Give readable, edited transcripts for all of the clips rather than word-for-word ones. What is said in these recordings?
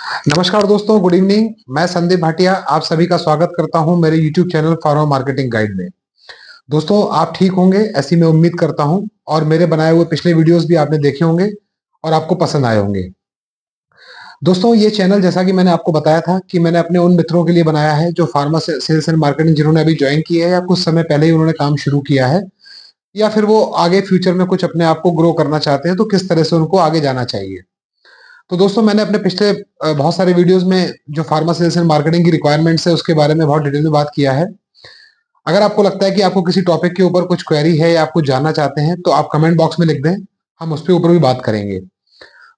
नमस्कार दोस्तों, good evening. मैं संदीप भाटिया आप सभी का स्वागत करता हूं मेरे YouTube channel pharma marketing guide में। दोस्तों, आप ठीक होंगे ऐसी मैं उम्मीद करता हूं और मेरे बनाए हुए पिछले वीडियोस भी आपने देखे होंगे और आपको पसंद आए होंगे। दोस्तों, ये चैनल जैसा कि मैंने आपको बताया था कि मैंने अपने उन मित्रों के लिए बनाया है जो फार्मा सेल्स एंड मार्केटिंग जिन्होंने अभी ज्वाइन किया है या कुछ समय पहले ही उन्होंने काम शुरू किया है, या फिर वो आगे फ्यूचर में कुछ अपने आप को ग्रो करना चाहते हैं तो किस तरह से उनको आगे जाना चाहिए। तो दोस्तों, मैंने अपने पिछले बहुत सारे वीडियोस में जो फार्मा सेल्स एंड मार्केटिंग की रिक्वायरमेंट्स है उसके बारे में बहुत डिटेल में बात किया है। अगर आपको लगता है कि आपको किसी टॉपिक के ऊपर कुछ क्वेरी है या आप कुछ जानना चाहते हैं तो आप कमेंट बॉक्स में लिख दें, हम उसके ऊपर भी बात करेंगे।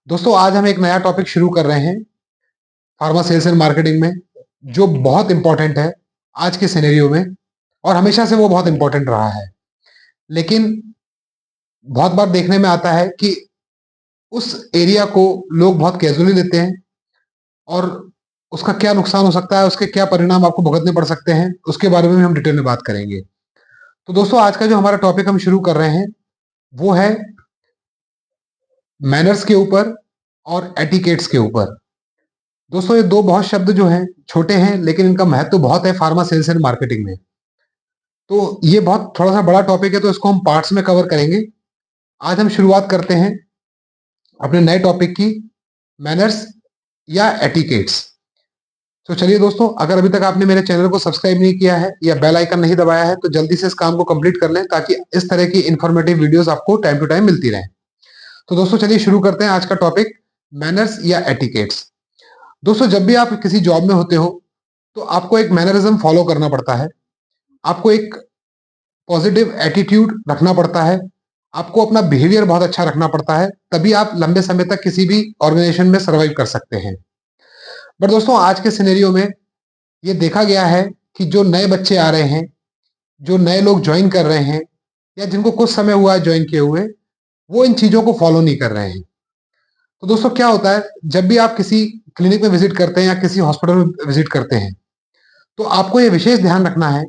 दोस्तों, आज हम एक नया टॉपिक शुरू कर रहे हैं फार्मा सेल्स एंड मार्केटिंग में, जो बहुत इंपॉर्टेंट है आज के सिनेरियो में, और हमेशा से वो बहुत इंपॉर्टेंट रहा है। लेकिन बहुत बार देखने में आता है कि उस एरिया को लोग बहुत कैजुअली लेते हैं और उसका क्या नुकसान हो सकता है, उसके क्या परिणाम आपको भुगतने पड़ सकते हैं, उसके बारे में भी हम डिटेल में बात करेंगे। तो दोस्तों, आज का जो हमारा टॉपिक हम शुरू कर रहे हैं वो है मैनर्स के ऊपर और एटिकेट्स के ऊपर। दोस्तों, ये दो बहुत शब्द जो हैं छोटे हैं लेकिन इनका महत्व बहुत है फार्मा सेल्स एंड मार्केटिंग में। तो ये बहुत थोड़ा सा बड़ा टॉपिक है तो इसको हम पार्ट्स में कवर करेंगे। आज हम शुरुआत करते हैं अपने नए टॉपिक की, मैनर्स या एटिकेट्स। तो चलिए दोस्तों, अगर अभी तक आपने मेरे चैनल को सब्सक्राइब नहीं किया है या बेल आइकन नहीं दबाया है तो जल्दी से इस काम को कंप्लीट कर लें ताकि इस तरह की इंफॉर्मेटिव वीडियोस आपको टाइम टू टाइम मिलती रहें। तो दोस्तों, चलिए शुरू करते हैं आज का टॉपिक, मैनर्स या एटिकेट्स। दोस्तों, जब भी आप किसी जॉब में होते हो तो आपको एक मैनरिज्म फॉलो करना पड़ता है, आपको एक पॉजिटिव एटीट्यूड रखना पड़ता है, आपको अपना बिहेवियर बहुत अच्छा रखना पड़ता है, तभी आप लंबे समय तक किसी भी ऑर्गेनाइजेशन में सर्वाइव कर सकते हैं। बट दोस्तों, आज के सिनेरियो में ये देखा गया है कि जो नए बच्चे आ रहे हैं, जो नए लोग ज्वाइन कर रहे हैं या जिनको कुछ समय हुआ है ज्वाइन किए हुए, वो इन चीजों को फॉलो नहीं कर रहे हैं। तो दोस्तों, क्या होता है, जब भी आप किसी क्लिनिक में विजिट करते हैं या किसी हॉस्पिटल में विजिट करते हैं तो आपको ये विशेष ध्यान रखना है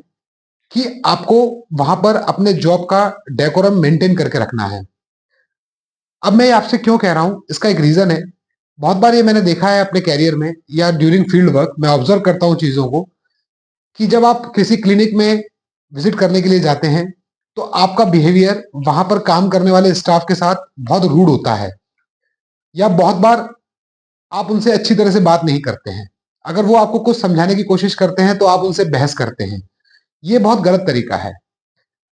कि आपको वहां पर अपने जॉब का डेकोरम मेंटेन करके रखना है। अब मैं ये आपसे क्यों कह रहा हूं, इसका एक रीजन है। बहुत बार ये मैंने देखा है अपने कैरियर में या ड्यूरिंग फील्ड वर्क, मैं ऑब्जर्व करता हूं चीजों को कि जब आप किसी क्लिनिक में विजिट करने के लिए जाते हैं तो आपका बिहेवियर वहां पर काम करने वाले स्टाफ के साथ बहुत रूड होता है, या बहुत बार आप उनसे अच्छी तरह से बात नहीं करते हैं। अगर वो आपको कुछ समझाने की कोशिश करते हैं तो आप उनसे बहस करते हैं। ये बहुत गलत तरीका है।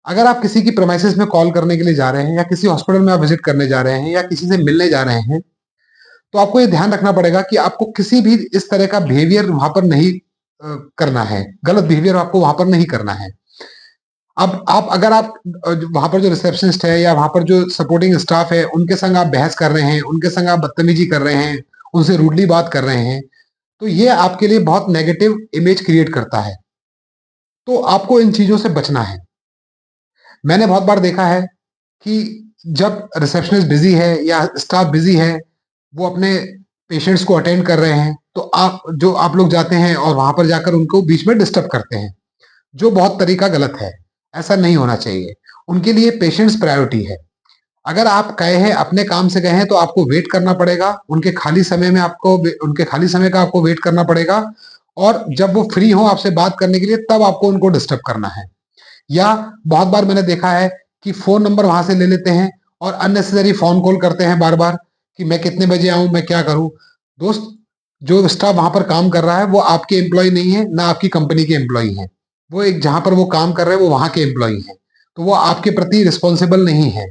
अगर आप किसी की प्रेमाइसिस में कॉल करने के लिए जा रहे हैं या किसी हॉस्पिटल में आप विजिट करने जा रहे हैं या किसी से मिलने जा रहे हैं तो आपको ये ध्यान रखना पड़ेगा कि आपको किसी भी इस तरह का बिहेवियर वहां पर नहीं करना है, गलत बिहेवियर आपको वहां पर नहीं करना है। अब आप अगर आप वहां पर जो रिसेप्शनिस्ट है या वहां पर जो सपोर्टिंग स्टाफ है उनके संग आप बहस कर रहे हैं, उनके संग आप बदतमीजी कर रहे हैं, उनसे रूडली बात कर रहे हैं, तो ये आपके लिए बहुत नेगेटिव इमेज क्रिएट करता है। तो आपको इन चीजों से बचना है। मैंने बहुत बार देखा है कि जब रिसेप्शनिस्ट बिजी है या स्टाफ बिजी है, वो अपने पेशेंट्स को अटेंड कर रहे हैं, तो आप लोग जाते हैं और वहां पर जाकर उनको बीच में डिस्टर्ब करते हैं, जो बहुत तरीका गलत है। ऐसा नहीं होना चाहिए। उनके लिए पेशेंट्स प्रायोरिटी है। अगर आप गए हैं, अपने काम से गए हैं, तो आपको वेट करना पड़ेगा। उनके खाली समय का आपको वेट करना पड़ेगा, और जब वो फ्री हो आपसे बात करने के लिए तब आपको उनको डिस्टर्ब करना है। या बहुत बार मैंने देखा है कि फोन नंबर वहां से ले लेते हैं और अननेसेसरी फोन कॉल करते हैं बार बार कि मैं कितने बजे आऊं, मैं क्या करूं। दोस्त, जो स्टाफ वहां पर काम कर रहा है वो आपके एम्प्लॉय नहीं है, ना आपकी कंपनी के एम्प्लॉय है। वो एक जहां पर वो काम कर रहे हैं वो वहां के एम्प्लॉय हैं, तो वो आपके प्रति रिस्पॉन्सिबल नहीं है।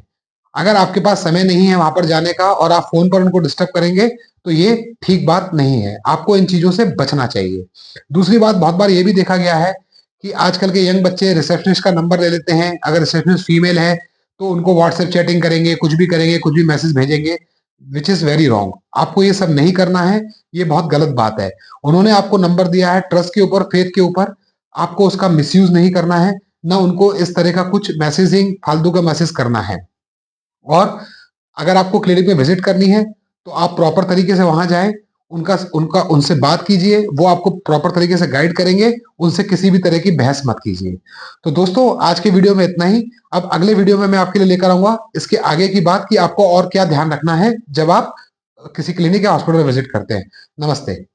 अगर आपके पास समय नहीं है वहां पर जाने का और आप फोन पर उनको डिस्टर्ब करेंगे तो ये ठीक बात नहीं है। आपको इन चीजों से बचना चाहिए। दूसरी बात, बहुत बार ये भी देखा गया है कि आजकल के यंग बच्चे रिसेप्शनिस्ट का नंबर ले लेते हैं। अगर रिसेप्शनिस्ट फीमेल है तो उनको व्हाट्सएप चैटिंग करेंगे, कुछ भी करेंगे, कुछ भी मैसेज भेजेंगे, विच इज वेरी रॉन्ग। आपको ये सब नहीं करना है, ये बहुत गलत बात है। उन्होंने आपको नंबर दिया है ट्रस्ट के ऊपर, फेथ के ऊपर, आपको उसका मिसयूज नहीं करना है, ना उनको इस तरह का कुछ मैसेजिंग फालतू का मैसेज करना है। और अगर आपको क्लिनिक में विजिट करनी है तो आप प्रॉपर तरीके से वहां जाएं, उनका उनका उनसे बात कीजिए, वो आपको प्रॉपर तरीके से गाइड करेंगे। उनसे किसी भी तरह की बहस मत कीजिए। तो दोस्तों, आज के वीडियो में इतना ही। अब अगले वीडियो में मैं आपके लिए लेकर आऊंगा इसके आगे की बात कि आपको और क्या ध्यान रखना है जब आप किसी क्लिनिक या हॉस्पिटल विजिट करते हैं। नमस्ते।